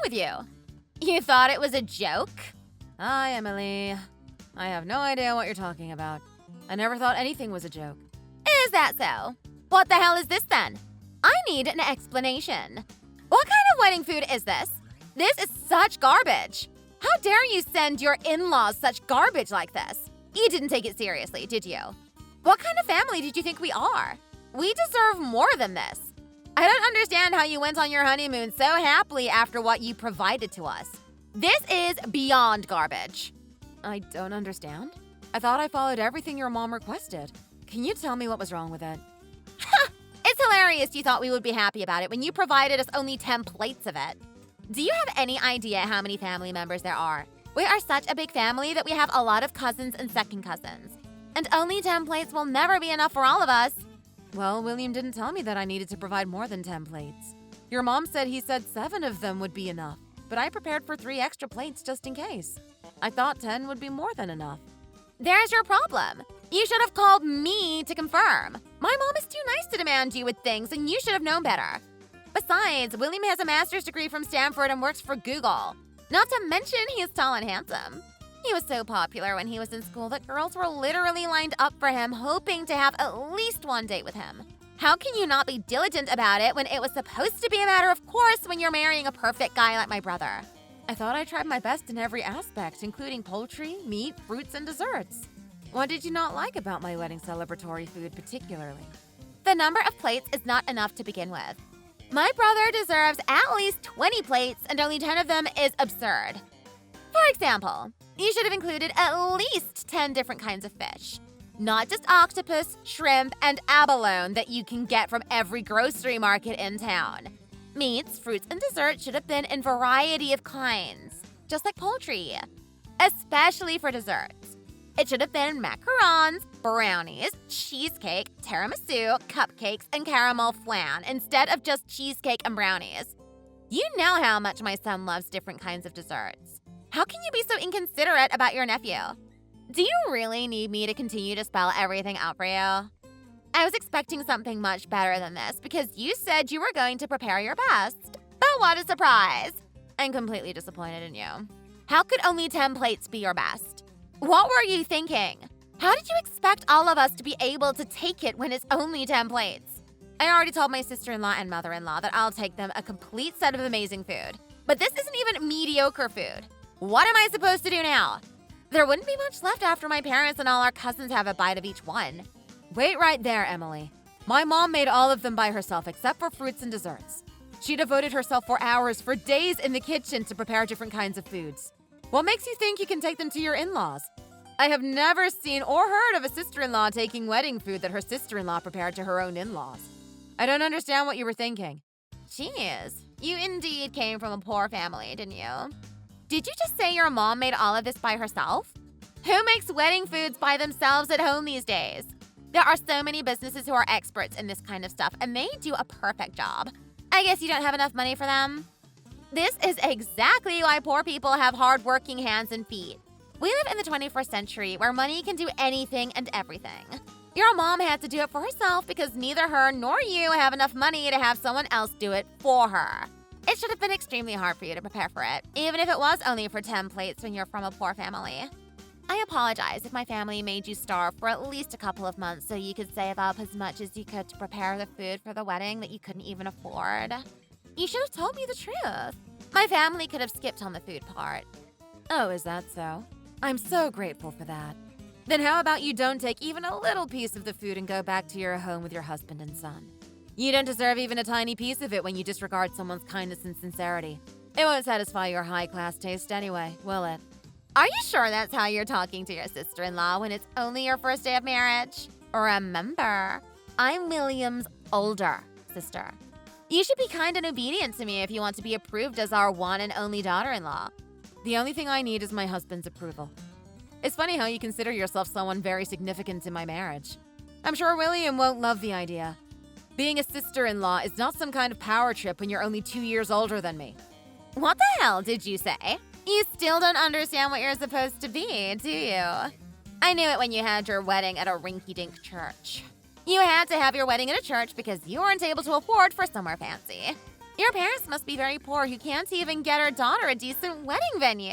with you? You thought it was a joke? Hi, Emily. I have no idea what you're talking about. I never thought anything was a joke. Is that so? What the hell is this then? I need an explanation. What kind of wedding food is this? This is such garbage. How dare you send your in-laws such garbage like this? You didn't take it seriously, did you? What kind of family did you think we are? We deserve more than this. I don't understand how you went on your honeymoon so happily after what you provided to us. This is beyond garbage. I don't understand. I thought I followed everything your mom requested. Can you tell me what was wrong with it? It's hilarious you thought we would be happy about it when you provided us only 10 plates of it. Do you have any idea how many family members there are? We are such a big family that we have a lot of cousins and second cousins. And only 10 plates will never be enough for all of us. Well, William didn't tell me that I needed to provide more than 10 plates. Your mom said he said 7 of them would be enough, but I prepared for 3 extra plates just in case. I thought 10 would be more than enough. There's your problem. You should have called me to confirm. My mom is too nice to demand you with things, and you should have known better. Besides, William has a master's degree from Stanford and works for Google. Not to mention he is tall and handsome. He was so popular when he was in school that girls were literally lined up for him, hoping to have at least one date with him. How can you not be diligent about it when it was supposed to be a matter of course when you're marrying a perfect guy like my brother? I thought I tried my best in every aspect, including poultry, meat, fruits, and desserts. What did you not like about my wedding celebratory food particularly? The number of plates is not enough to begin with. My brother deserves at least 20 plates, and only 10 of them is absurd. For example, you should have included at least 10 different kinds of fish. Not just octopus, shrimp, and abalone that you can get from every grocery market in town. Meats, fruits, and desserts should have been in variety of kinds, just like poultry. Especially for desserts. It should have been macarons, brownies, cheesecake, tiramisu, cupcakes, and caramel flan instead of just cheesecake and brownies. You know how much my son loves different kinds of desserts. How can you be so inconsiderate about your nephew? Do you really need me to continue to spell everything out for you? I was expecting something much better than this because you said you were going to prepare your best. But what a surprise! I'm completely disappointed in you. How could only 10 plates be your best? What were you thinking? How did you expect all of us to be able to take it when it's only 10 plates? I already told my sister-in-law and mother-in-law that I'll take them a complete set of amazing food. But this isn't even mediocre food. What am I supposed to do now? There wouldn't be much left after my parents and all our cousins have a bite of each one. Wait right there, Emily. My mom made all of them by herself except for fruits and desserts. She devoted herself for hours, for days in the kitchen to prepare different kinds of foods. What makes you think you can take them to your in-laws? I have never seen or heard of a sister-in-law taking wedding food that her sister-in-law prepared to her own in-laws. I don't understand what you were thinking. Jeez, you indeed came from a poor family, didn't you? Did you just say your mom made all of this by herself? Who makes wedding foods by themselves at home these days? There are so many businesses who are experts in this kind of stuff, and they do a perfect job. I guess you don't have enough money for them? This is exactly why poor people have hard-working hands and feet. We live in the 21st century where money can do anything and everything. Your mom had to do it for herself because neither her nor you have enough money to have someone else do it for her. It should have been extremely hard for you to prepare for it, even if it was only for 10 plates when you're from a poor family. I apologize if my family made you starve for at least a couple of months so you could save up as much as you could to prepare the food for the wedding that you couldn't even afford. You should have told me the truth. My family could have skipped on the food part. Oh, is that so? I'm so grateful for that. Then how about you don't take even a little piece of the food and go back to your home with your husband and son? You don't deserve even a tiny piece of it when you disregard someone's kindness and sincerity. It won't satisfy your high-class taste anyway, will it? Are you sure that's how you're talking to your sister-in-law when it's only your first day of marriage? Remember, I'm William's older sister. You should be kind and obedient to me if you want to be approved as our one and only daughter-in-law. The only thing I need is my husband's approval. It's funny how you consider yourself someone very significant in my marriage. I'm sure William won't love the idea. Being a sister-in-law is not some kind of power trip when you're only 2 years older than me. What the hell did you say? You still don't understand what you're supposed to be, do you? I knew it when you had your wedding at a rinky-dink church. You had to have your wedding at a church because you weren't able to afford for somewhere fancy. Your parents must be very poor who can't even get our daughter a decent wedding venue.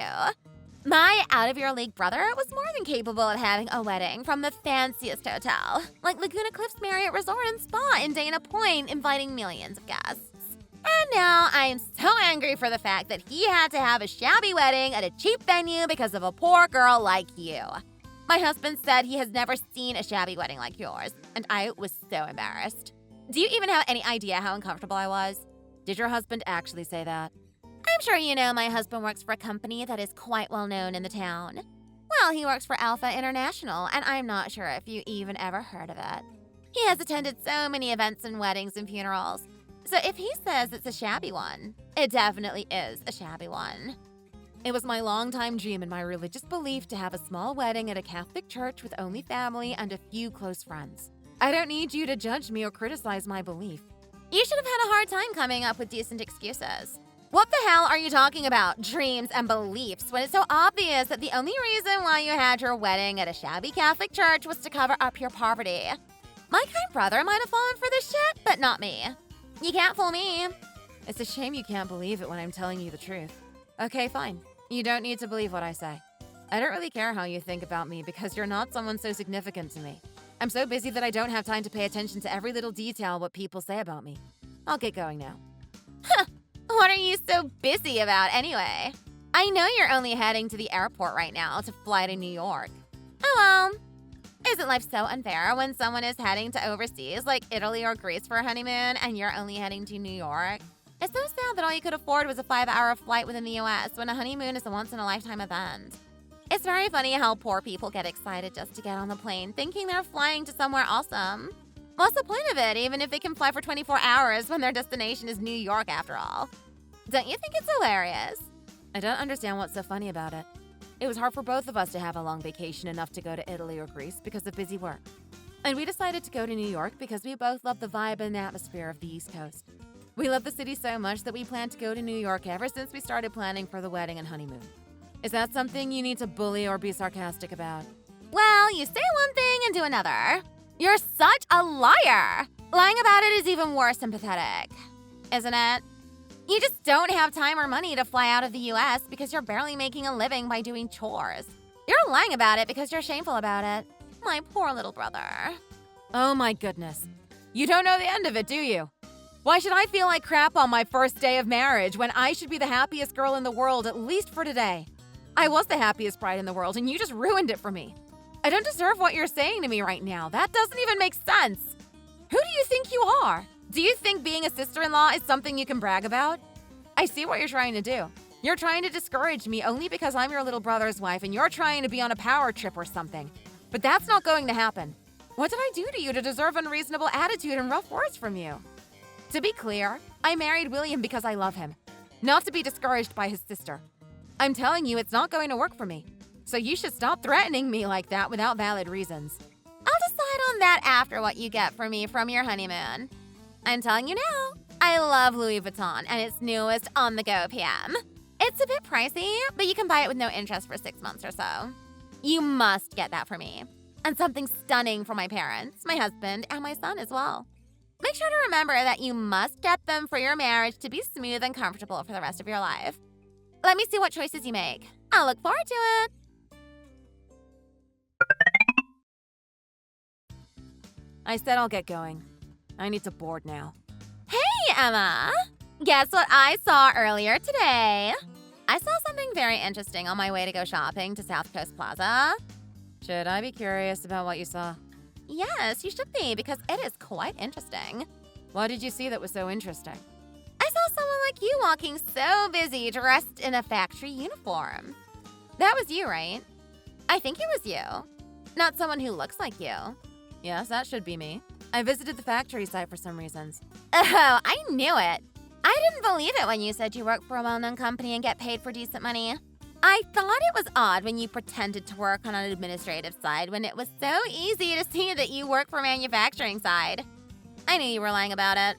My out-of-your-league brother was more than capable of having a wedding from the fanciest hotel, like Laguna Cliffs Marriott Resort and Spa in Dana Point, inviting millions of guests. And now I am so angry for the fact that he had to have a shabby wedding at a cheap venue because of a poor girl like you. My husband said he has never seen a shabby wedding like yours, and I was so embarrassed. Do you even have any idea how uncomfortable I was? Did your husband actually say that? I'm sure you know my husband works for a company that is quite well known in the town. Well, he works for Alpha International, and I'm not sure if you even ever heard of it. He has attended so many events and weddings and funerals. So if he says it's a shabby one, it definitely is a shabby one. It was my longtime dream and my religious belief to have a small wedding at a Catholic church with only family and a few close friends. I don't need you to judge me or criticize my belief. You should have had a hard time coming up with decent excuses. What the hell are you talking about, dreams and beliefs, when it's so obvious that the only reason why you had your wedding at a shabby Catholic church was to cover up your poverty? My kind brother might have fallen for this shit, but not me. You can't fool me. It's a shame you can't believe it when I'm telling you the truth. Okay, fine. You don't need to believe what I say. I don't really care how you think about me because you're not someone so significant to me. I'm so busy that I don't have time to pay attention to every little detail what people say about me. I'll get going now. Huh. What are you so busy about anyway? I know you're only heading to the airport right now to fly to New York. Oh well. Isn't life so unfair when someone is heading to overseas like Italy or Greece for a honeymoon and you're only heading to New York? It's so sad that all you could afford was a 5-hour flight within the US when a honeymoon is a once-in-a-lifetime event. It's very funny how poor people get excited just to get on the plane thinking they're flying to somewhere awesome. What's the point of it even if they can fly for 24 hours when their destination is New York after all? Don't you think it's hilarious? I don't understand what's so funny about it. It was hard for both of us to have a long vacation enough to go to Italy or Greece because of busy work. And we decided to go to New York because we both love the vibe and atmosphere of the East Coast. We love the city so much that we plan to go to New York ever since we started planning for the wedding and honeymoon. Is that something you need to bully or be sarcastic about? Well, you say one thing and do another. You're such a liar! Lying about it is even worse and pathetic, isn't it? You just don't have time or money to fly out of the US because you're barely making a living by doing chores. You're lying about it because you're shameful about it. My poor little brother. Oh my goodness. You don't know the end of it, do you? Why should I feel like crap on my first day of marriage when I should be the happiest girl in the world, at least for today? I was the happiest bride in the world and you just ruined it for me. I don't deserve what you're saying to me right now. That doesn't even make sense. Who do you think you are? Do you think being a sister-in-law is something you can brag about? I see what you're trying to do. You're trying to discourage me only because I'm your little brother's wife and you're trying to be on a power trip or something. But that's not going to happen. What did I do to you to deserve unreasonable attitude and rough words from you? To be clear, I married William because I love him, not to be discouraged by his sister. I'm telling you it's not going to work for me. So you should stop threatening me like that without valid reasons. I'll decide on that after what you get for me from your honeymoon. I'm telling you now, I love Louis Vuitton and its newest on-the-go PM. It's a bit pricey, but you can buy it with no interest for 6 months or so. You must get that for me. And something stunning for my parents, my husband, and my son as well. Make sure to remember that you must get them for your marriage to be smooth and comfortable for the rest of your life. Let me see what choices you make. I'll look forward to it. I said I'll get going. I need to board now. Hey, Emma! Guess what I saw earlier today? I saw something very interesting on my way to go shopping to South Coast Plaza. Should I be curious about what you saw? Yes, you should be, because it is quite interesting. What did you see that was so interesting? I saw someone like you walking so busy dressed in a factory uniform. That was you, right? I think it was you. Not someone who looks like you. Yes, that should be me. I visited the factory site for some reasons. Oh, I knew it. I didn't believe it when you said you work for a well-known company and get paid for decent money. I thought it was odd when you pretended to work on an administrative side when it was so easy to see that you work for manufacturing side. I knew you were lying about it.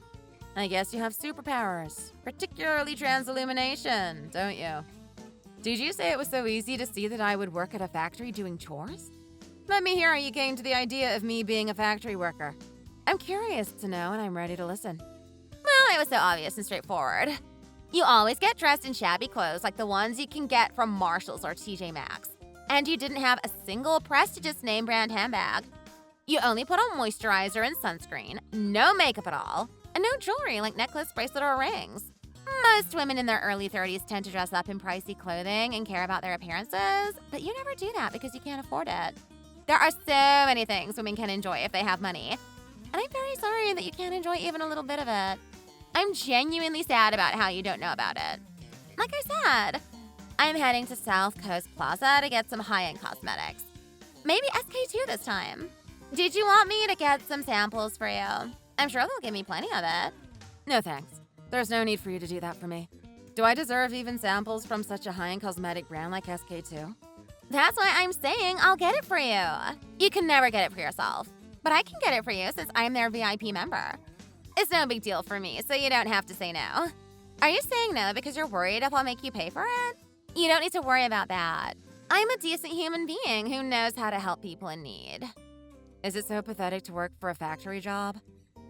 I guess you have superpowers, particularly transillumination, don't you? Did you say it was so easy to see that I would work at a factory doing chores? Let me hear how you came to the idea of me being a factory worker. I'm curious to know and I'm ready to listen. Well, it was so obvious and straightforward. You always get dressed in shabby clothes like the ones you can get from Marshalls or TJ Maxx. And you didn't have a single prestigious name brand handbag. You only put on moisturizer and sunscreen, no makeup at all, and no jewelry like necklace, bracelet, or rings. Most women in their early 30s tend to dress up in pricey clothing and care about their appearances, but you never do that because you can't afford it. There are so many things women can enjoy if they have money, and I'm very sorry that you can't enjoy even a little bit of it. I'm genuinely sad about how you don't know about it. Like I said, I'm heading to South Coast Plaza to get some high-end cosmetics. Maybe SK2 this time. Did you want me to get some samples for you? I'm sure they'll give me plenty of it. No thanks. There's no need for you to do that for me. Do I deserve even samples from such a high-end cosmetic brand like SK2? That's why I'm saying I'll get it for you. You can never get it for yourself, but I can get it for you since I'm their VIP member. It's no big deal for me, so you don't have to say no. Are you saying no because you're worried if I'll make you pay for it? You don't need to worry about that. I'm a decent human being who knows how to help people in need. Is it so pathetic to work for a factory job?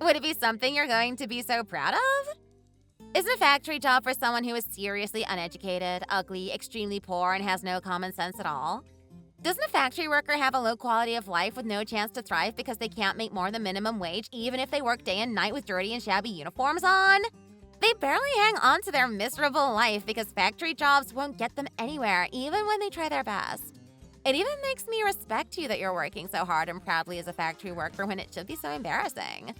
Would it be something you're going to be so proud of? Isn't a factory job for someone who is seriously uneducated, ugly, extremely poor, and has no common sense at all? Doesn't a factory worker have a low quality of life with no chance to thrive because they can't make more than minimum wage even if they work day and night with dirty and shabby uniforms on? They barely hang on to their miserable life because factory jobs won't get them anywhere even when they try their best. It even makes me respect you that you're working so hard and proudly as a factory worker when it should be so embarrassing.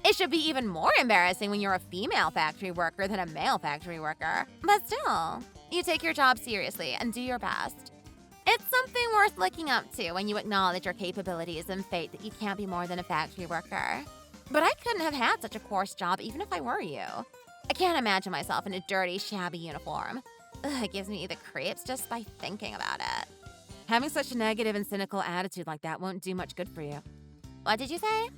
It should be even more embarrassing when you're a female factory worker than a male factory worker. But still, you take your job seriously and do your best. It's something worth looking up to when you acknowledge your capabilities and fate that you can't be more than a factory worker. But I couldn't have had such a coarse job even if I were you. I can't imagine myself in a dirty, shabby uniform. Ugh, it gives me the creeps just by thinking about it. Having such a negative and cynical attitude like that won't do much good for you. What did you say?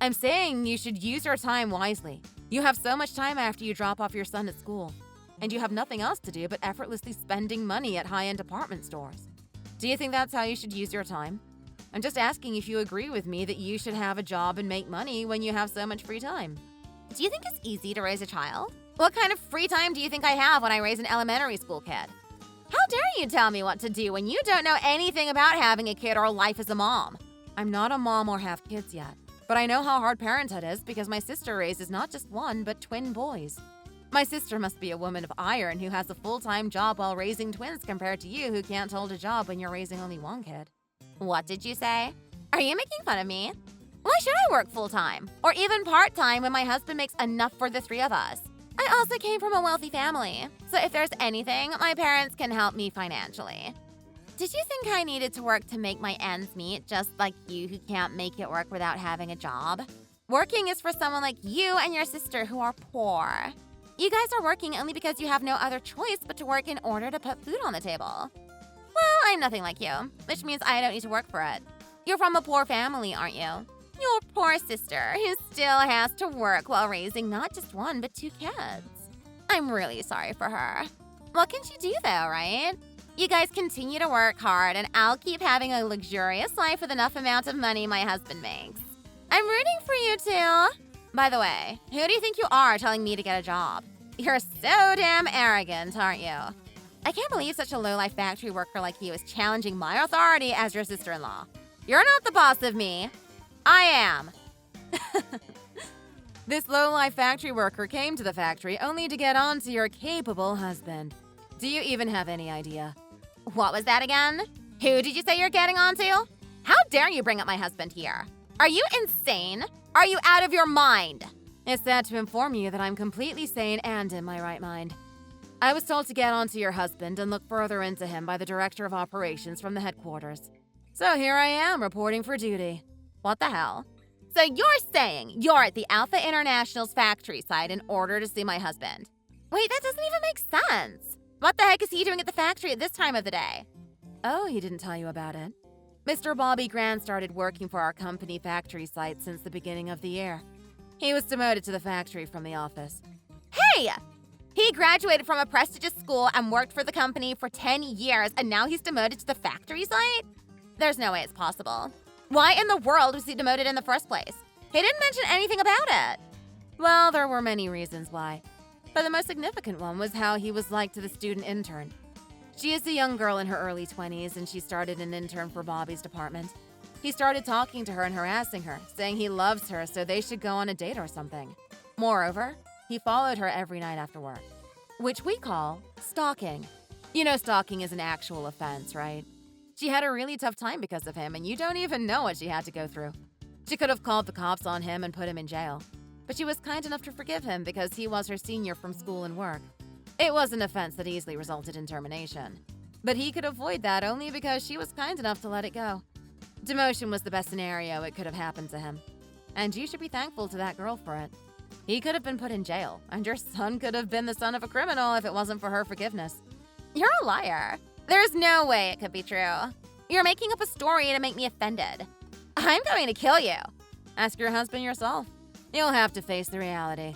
I'm saying you should use your time wisely. You have so much time after you drop off your son at school, and you have nothing else to do but effortlessly spending money at high-end department stores. Do you think that's how you should use your time? I'm just asking if you agree with me that you should have a job and make money when you have so much free time. Do you think it's easy to raise a child? What kind of free time do you think I have when I raise an elementary school kid? How dare you tell me what to do when you don't know anything about having a kid or life as a mom? I'm not a mom or have kids yet, but I know how hard parenthood is because my sister raises not just one, but twin boys. My sister must be a woman of iron who has a full-time job while raising twins compared to you who can't hold a job when you're raising only one kid. What did you say? Are you making fun of me? Why should I work full-time or even part-time when my husband makes enough for the three of us? I also came from a wealthy family, so if there's anything, my parents can help me financially. Did you think I needed to work to make my ends meet just like you who can't make it work without having a job? Working is for someone like you and your sister who are poor. You guys are working only because you have no other choice but to work in order to put food on the table. Well, I'm nothing like you, which means I don't need to work for it. You're from a poor family, aren't you? Your poor sister who still has to work while raising not just one but two kids. I'm really sorry for her. What can she do though, right? You guys continue to work hard and I'll keep having a luxurious life with enough amount of money my husband makes. I'm rooting for you too. By the way, who do you think you are telling me to get a job? You're so damn arrogant, aren't you? I can't believe such a low-life factory worker like you is challenging my authority as your sister-in-law. You're not the boss of me. I am. This low-life factory worker came to the factory only to get on to your capable husband. Do you even have any idea? What was that again? Who did you say you're getting on to? How dare you bring up my husband here? Are you insane? Are you out of your mind? It's sad to inform you that I'm completely sane and in my right mind. I was told to get on to your husband and look further into him by the director of operations from the headquarters. So here I am reporting for duty. What the hell? So you're saying you're at the Alpha International's factory site in order to see my husband? Wait, that doesn't even make sense. What the heck is he doing at the factory at this time of the day? Oh, he didn't tell you about it. Mr. Bobby Grant started working for our company factory site since the beginning of the year. He was demoted to the factory from the office. Hey! He graduated from a prestigious school and worked for the company for 10 years, and now he's demoted to the factory site? There's no way it's possible. Why in the world was he demoted in the first place? He didn't mention anything about it. Well, there were many reasons why, but the most significant one was how he was like to the student intern. She is a young girl in her early 20s, and she started an intern for Bobby's department. He started talking to her and harassing her, saying he loves her so they should go on a date or something. Moreover, he followed her every night after work, which we call stalking. You know stalking is an actual offense, right? She had a really tough time because of him, and you don't even know what she had to go through. She could have called the cops on him and put him in jail, but she was kind enough to forgive him because he was her senior from school and work. It was an offense that easily resulted in termination, but he could avoid that only because she was kind enough to let it go. Demotion was the best scenario it could have happened to him, and you should be thankful to that girl for it. He could have been put in jail, and your son could have been the son of a criminal if it wasn't for her forgiveness. You're a liar. There's no way it could be true. You're making up a story to make me offended. I'm going to kill you. Ask your husband yourself. You'll have to face the reality.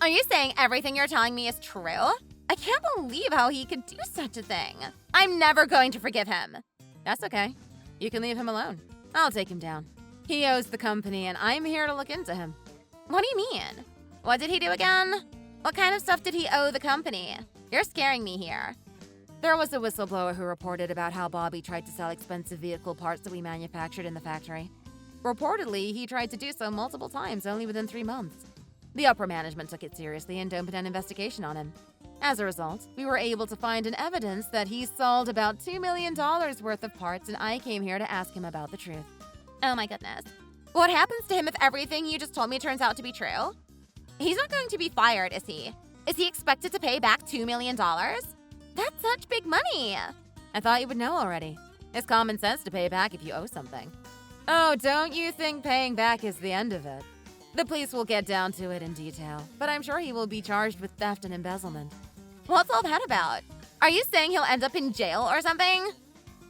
Are you saying everything you're telling me is true? I can't believe how he could do such a thing. I'm never going to forgive him. That's okay. You can leave him alone. I'll take him down. He owes the company, and I'm here to look into him. What do you mean? What did he do again? What kind of stuff did he owe the company? You're scaring me here. There was a whistleblower who reported about how Bobby tried to sell expensive vehicle parts that we manufactured in the factory. Reportedly, he tried to do so multiple times only within 3 months. The upper management took it seriously and opened an investigation on him. As a result, we were able to find an evidence that he sold about $2 million worth of parts, and I came here to ask him about the truth. Oh my goodness. What happens to him if everything you just told me turns out to be true? He's not going to be fired, is he? Is he expected to pay back $2 million? That's such big money. I thought you would know already. It's common sense to pay back if you owe something. Oh, don't you think paying back is the end of it? The police will get down to it in detail, but I'm sure he will be charged with theft and embezzlement. What's all that about? Are you saying he'll end up in jail or something?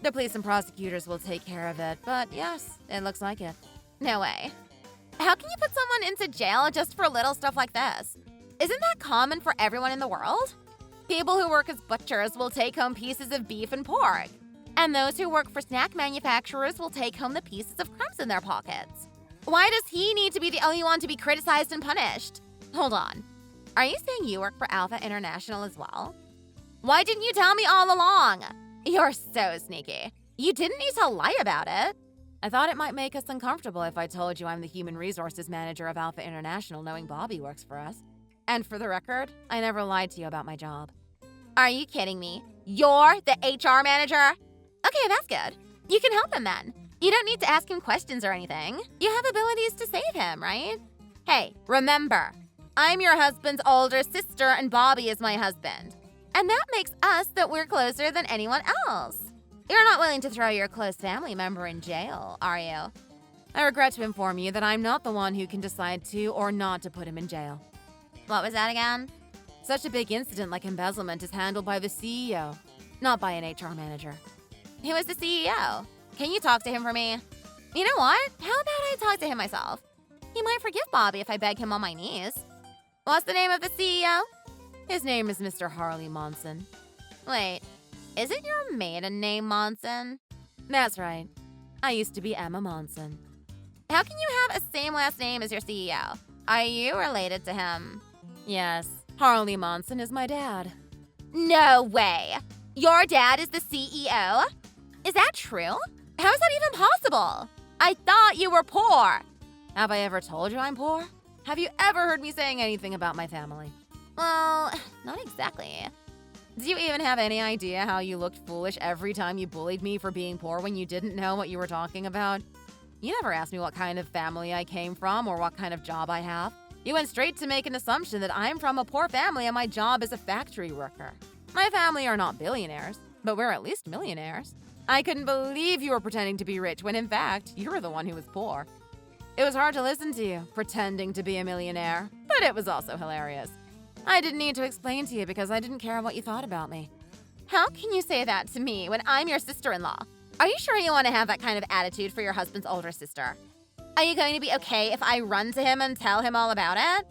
The police and prosecutors will take care of it, but yes, it looks like it. No way. How can you put someone into jail just for little stuff like this? Isn't that common for everyone in the world? People who work as butchers will take home pieces of beef and pork, and those who work for snack manufacturers will take home the pieces of crumbs in their pockets. Why does he need to be the only one to be criticized and punished? Hold on. Are you saying you work for Alpha International as well? Why didn't you tell me all along? You're so sneaky. You didn't need to lie about it. I thought it might make us uncomfortable if I told you I'm the human resources manager of Alpha International, knowing Bobby works for us. And for the record, I never lied to you about my job. Are you kidding me? You're the HR manager? Okay, that's good. You can help him then. You don't need to ask him questions or anything. You have abilities to save him, right? Hey, remember, I'm your husband's older sister and Bobby is my husband. And that makes us that we're closer than anyone else. You're not willing to throw your close family member in jail, are you? I regret to inform you that I'm not the one who can decide to or not to put him in jail. What was that again? Such a big incident like embezzlement is handled by the CEO, not by an HR manager. Who is the CEO? Can you talk to him for me? You know what? How about I talk to him myself? He might forgive Bobby if I beg him on my knees. What's the name of the CEO? His name is Mr. Harley Monson. Wait, isn't your maiden name Monson? That's right. I used to be Emma Monson. How can you have a same last name as your CEO? Are you related to him? Yes, Harley Monson is my dad. No way! Your dad is the CEO? Is that true? How is that even possible? I thought you were poor. Have I ever told you I'm poor? Have you ever heard me saying anything about my family? Well, not exactly. Do you even have any idea how you looked foolish every time you bullied me for being poor when you didn't know what you were talking about? You never asked me what kind of family I came from or what kind of job I have. You went straight to make an assumption that I'm from a poor family and my job is a factory worker. My family are not billionaires, but we're at least millionaires. I couldn't believe you were pretending to be rich when in fact, you were the one who was poor. It was hard to listen to you, pretending to be a millionaire, but it was also hilarious. I didn't need to explain to you because I didn't care what you thought about me. How can you say that to me when I'm your sister-in-law? Are you sure you want to have that kind of attitude for your husband's older sister? Are you going to be okay if I run to him and tell him all about it?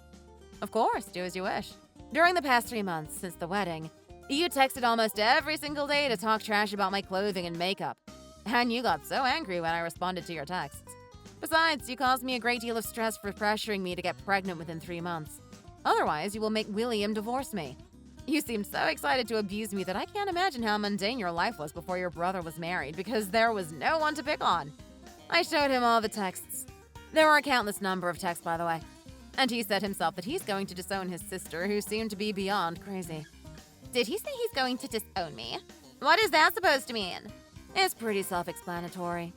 Of course, do as you wish. During the past 3 months since the wedding, you texted almost every single day to talk trash about my clothing and makeup. And you got so angry when I responded to your texts. Besides, you caused me a great deal of stress for pressuring me to get pregnant within 3 months. Otherwise, you will make William divorce me. You seemed so excited to abuse me that I can't imagine how mundane your life was before your brother was married because there was no one to pick on. I showed him all the texts. There were a countless number of texts, by the way. And he said himself that he's going to disown his sister, who seemed to be beyond crazy. Did he say he's going to disown me? What is that supposed to mean? It's pretty self-explanatory.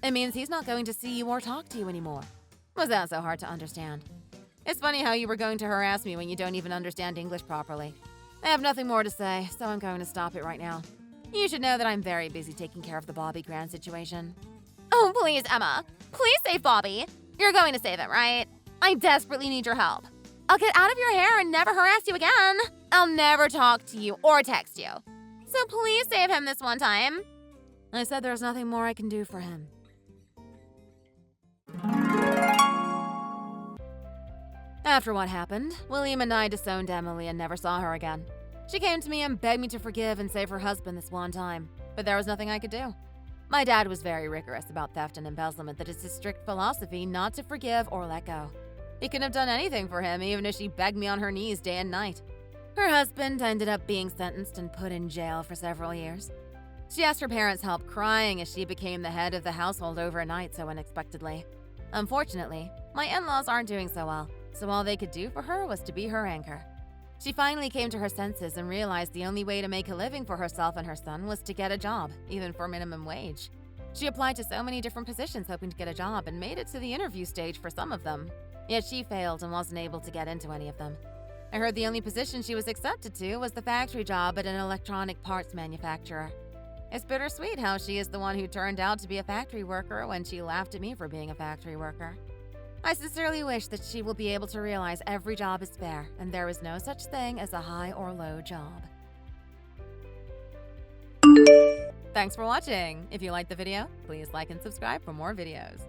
It means he's not going to see you or talk to you anymore. Was that so hard to understand? It's funny how you were going to harass me when you don't even understand English properly. I have nothing more to say, so I'm going to stop it right now. You should know that I'm very busy taking care of the Bobby Grant situation. Oh, please, Emma. Please save Bobby. You're going to save him, right? I desperately need your help. I'll get out of your hair and never harass you again. I'll never talk to you or text you. So please save him this one time. I said there's nothing more I can do for him. After what happened, William and I disowned Emily and never saw her again. She came to me and begged me to forgive and save her husband this one time, but there was nothing I could do. My dad was very rigorous about theft and embezzlement, that it's his strict philosophy not to forgive or let go. He couldn't have done anything for him, even if she begged me on her knees day and night. Her husband ended up being sentenced and put in jail for several years. She asked her parents' help, crying as she became the head of the household overnight so unexpectedly. Unfortunately, my in-laws aren't doing so well, so all they could do for her was to be her anchor. She finally came to her senses and realized the only way to make a living for herself and her son was to get a job, even for minimum wage. She applied to so many different positions hoping to get a job and made it to the interview stage for some of them, yet she failed and wasn't able to get into any of them. I heard the only position she was accepted to was the factory job at an electronic parts manufacturer. It's bittersweet how she is the one who turned out to be a factory worker when she laughed at me for being a factory worker. I sincerely wish that she will be able to realize every job is fair and there is no such thing as a high or low job. Thanks for watching. If you liked the video, please like and subscribe for more videos.